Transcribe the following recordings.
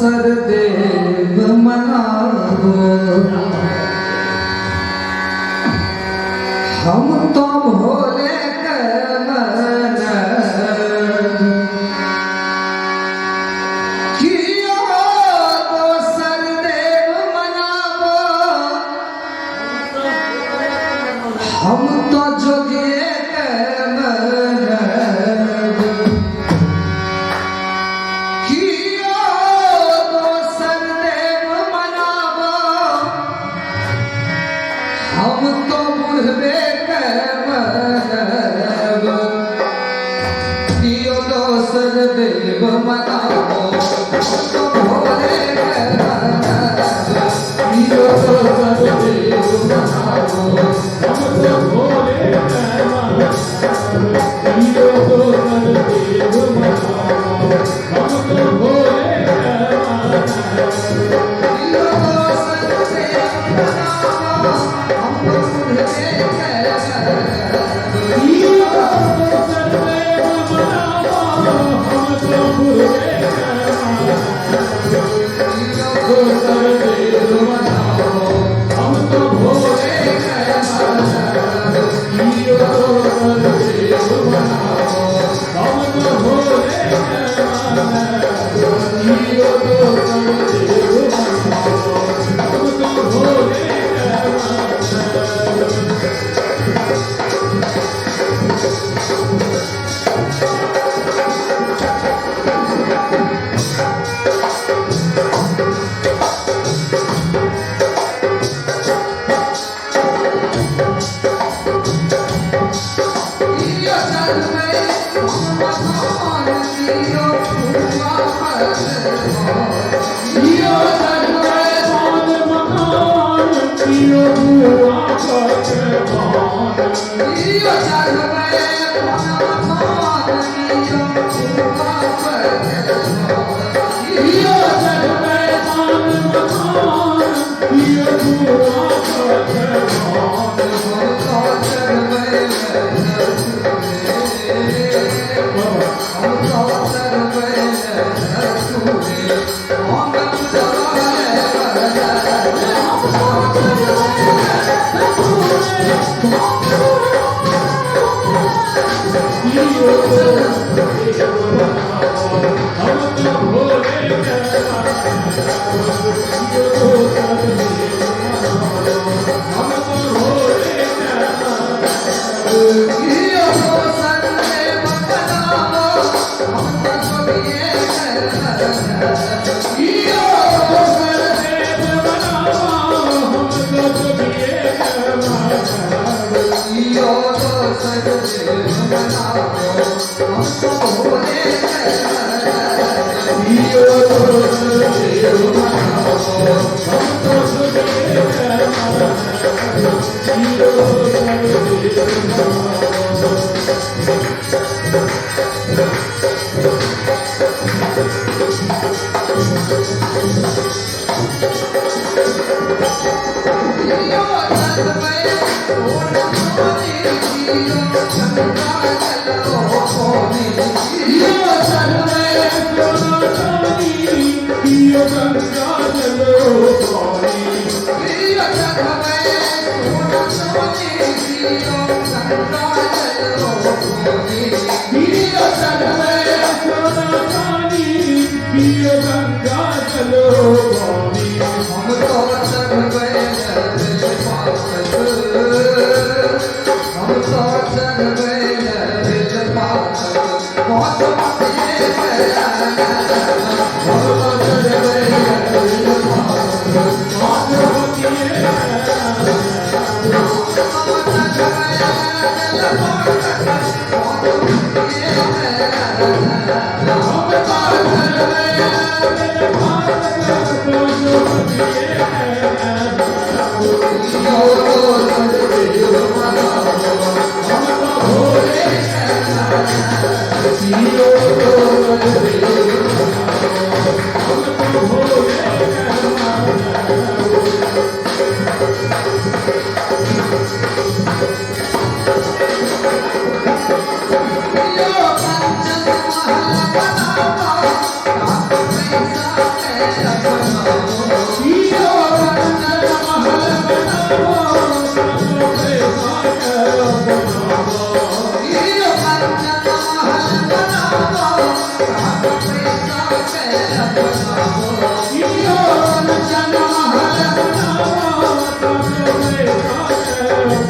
सरदेव मनावो हम तो भोले के मन कियो तो सरदेव मनावो हम तो जोगिए के मन कियो तो सरदेव मनावो हम तो बुढ़बे के मनबो कियो तो सरदेव मनावो हम तो भोले के मनबो कियो तो सरदेव मनावो हम तो भोले के मनबो कियो तो सरदेव मनावो हम तो भोले के मनबो कियो तो सरदेव मनावो हम तो बुढ़बे के मनबो कियो तो सरदेव मनावो हम तो बुढ़बे के मनबो कियो तो सरदेव मनावो हम तो भोले के मनबो कियो तो सरदेव मनावो हम तो भोले के मनबो कियो तो सरदेव मनावो हम तो भोले के कियो चल में मखान कियो फुआ कियो चल में सान मखान कियो फुआ कियो चल में मखान कियो फुआ कियो चल में सान मखान कियो फुआ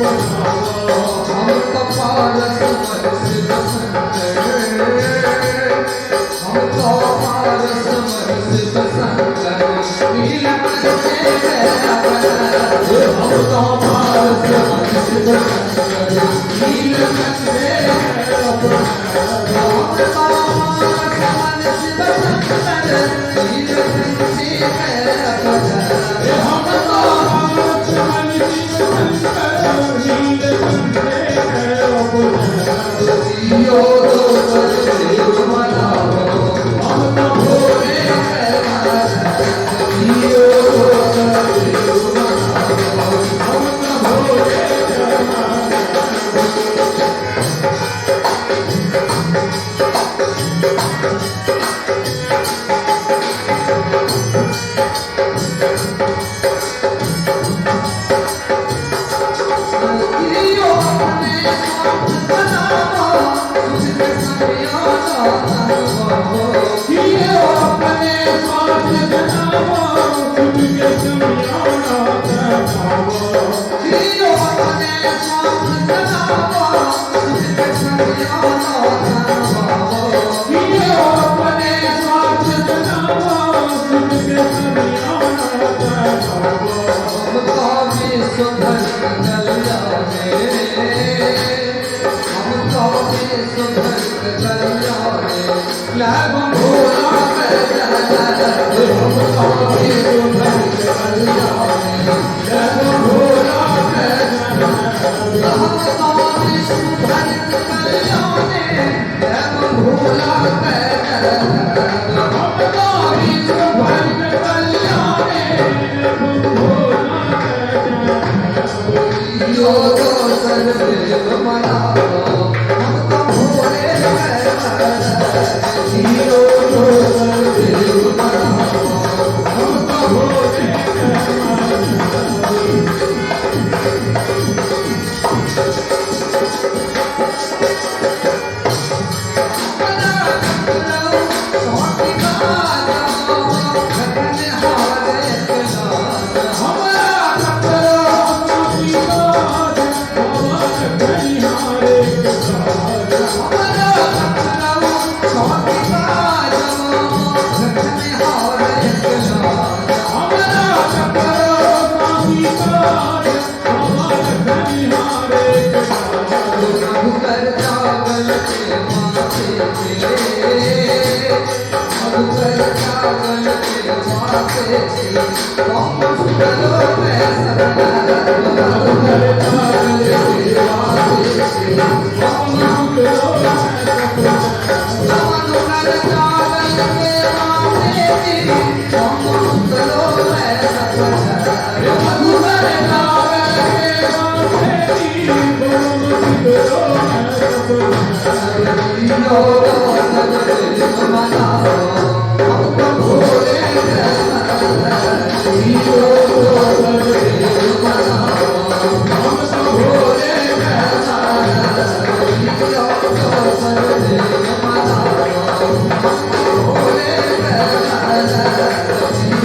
हम तो पारस वर्ष बसंतर, हम तो पारस वर्ष बसंतर, नीलकंठ से हम तो पारस वर्ष बसंतर, नीलकंठ से हम तो पारस वर्ष बसंतर, नीलकंठ से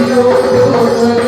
Yo